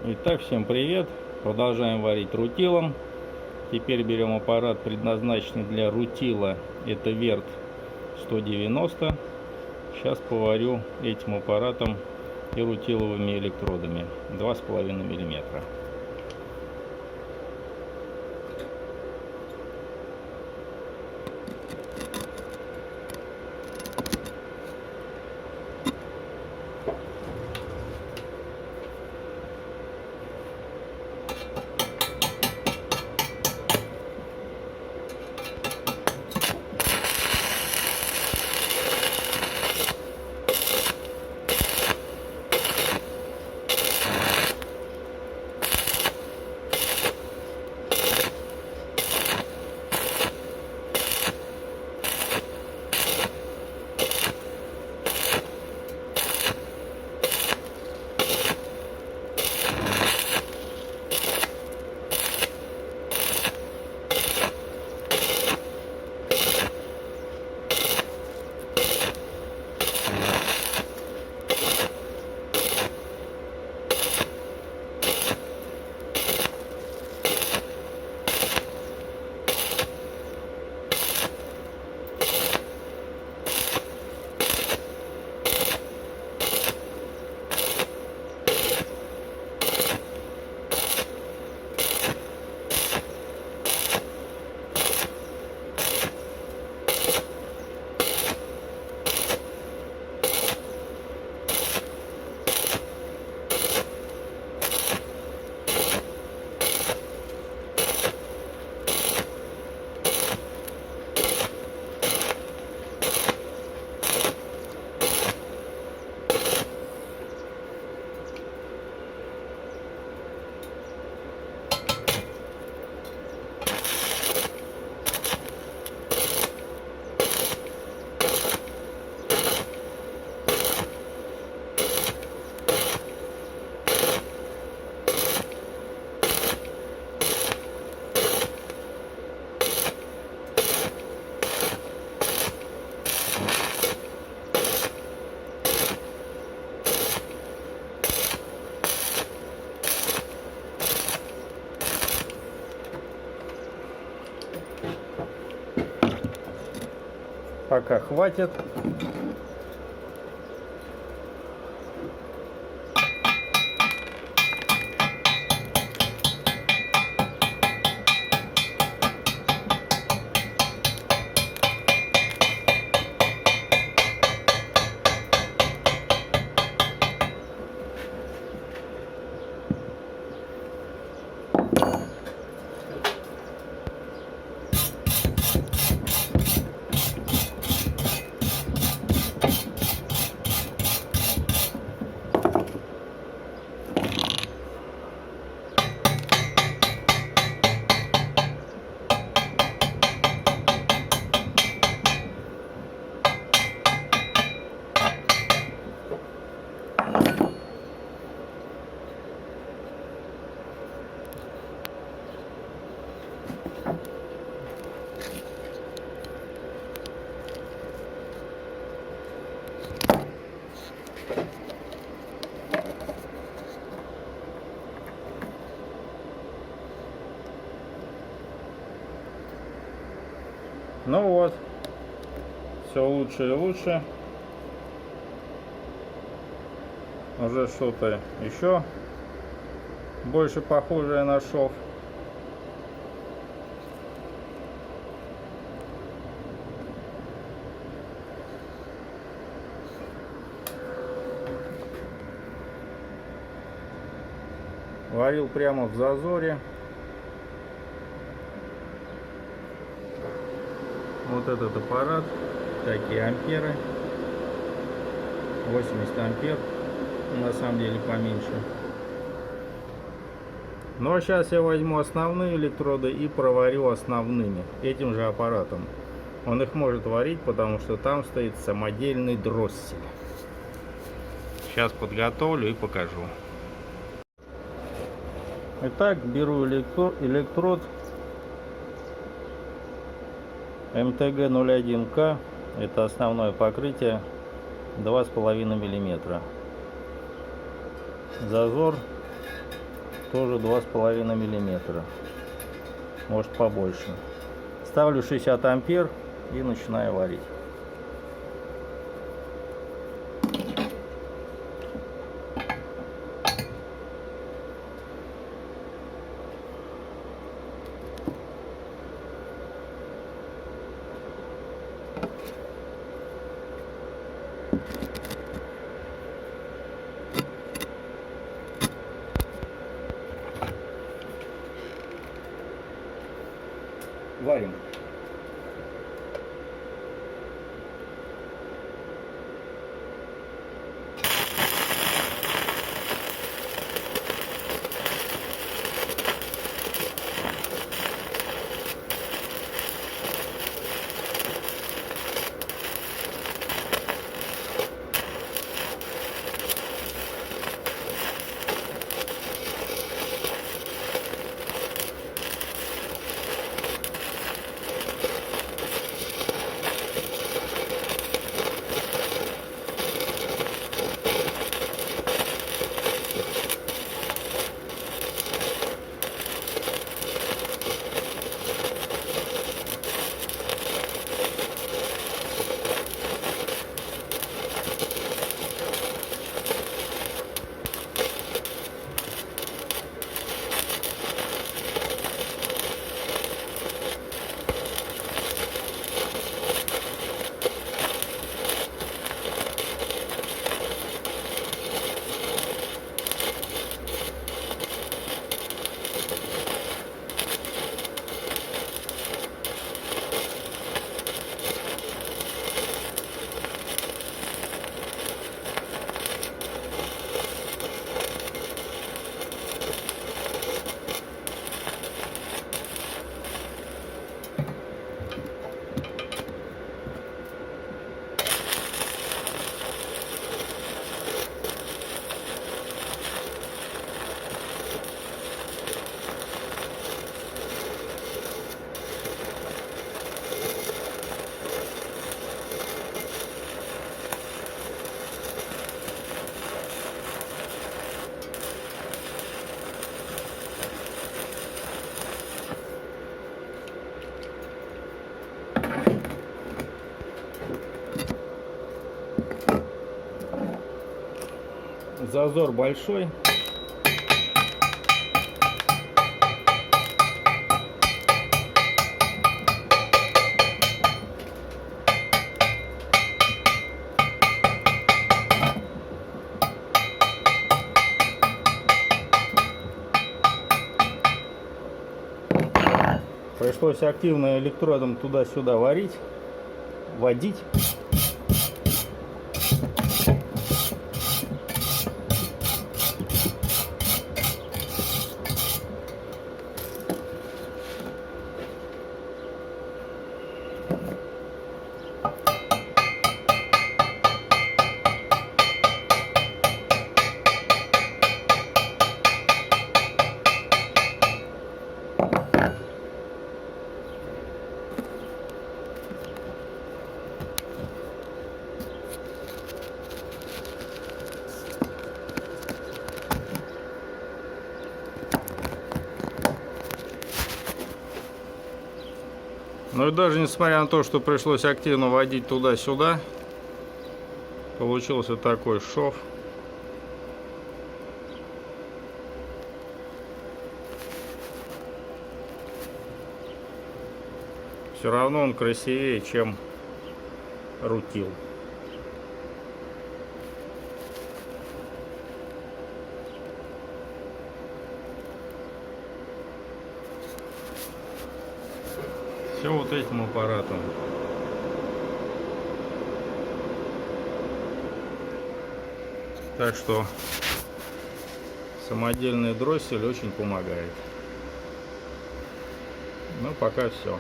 Итак, всем привет! Продолжаем варить рутилом. Теперь берем аппарат, предназначенный для рутила. Это Верт 190. Сейчас поварю этим аппаратом и рутиловыми электродами 2,5 мм. Пока хватит. Ну вот, все лучше и лучше. Уже что-то еще больше похожее на шов. Варил прямо в зазоре. Вот этот аппарат, такие амперы, 80 ампер, на самом деле поменьше. Ну а сейчас я возьму основные электроды и проварю основными, этим же аппаратом. Он их может варить, потому что там стоит самодельный дроссель. Сейчас подготовлю и покажу. Итак, беру электрод МТГ-01К, это основное покрытие, 2,5 мм. Зазор тоже 2,5 миллиметра, может побольше. Ставлю 60 ампер и начинаю варить. Варим. Зазор большой. Пришлось активно электродом туда-сюда варить, водить. Но и даже несмотря на то, что пришлось активно водить туда-сюда, получился такой шов. Все равно он красивее, чем рутил. Все вот этим аппаратом. Так что самодельный дроссель очень помогает. Ну, пока все.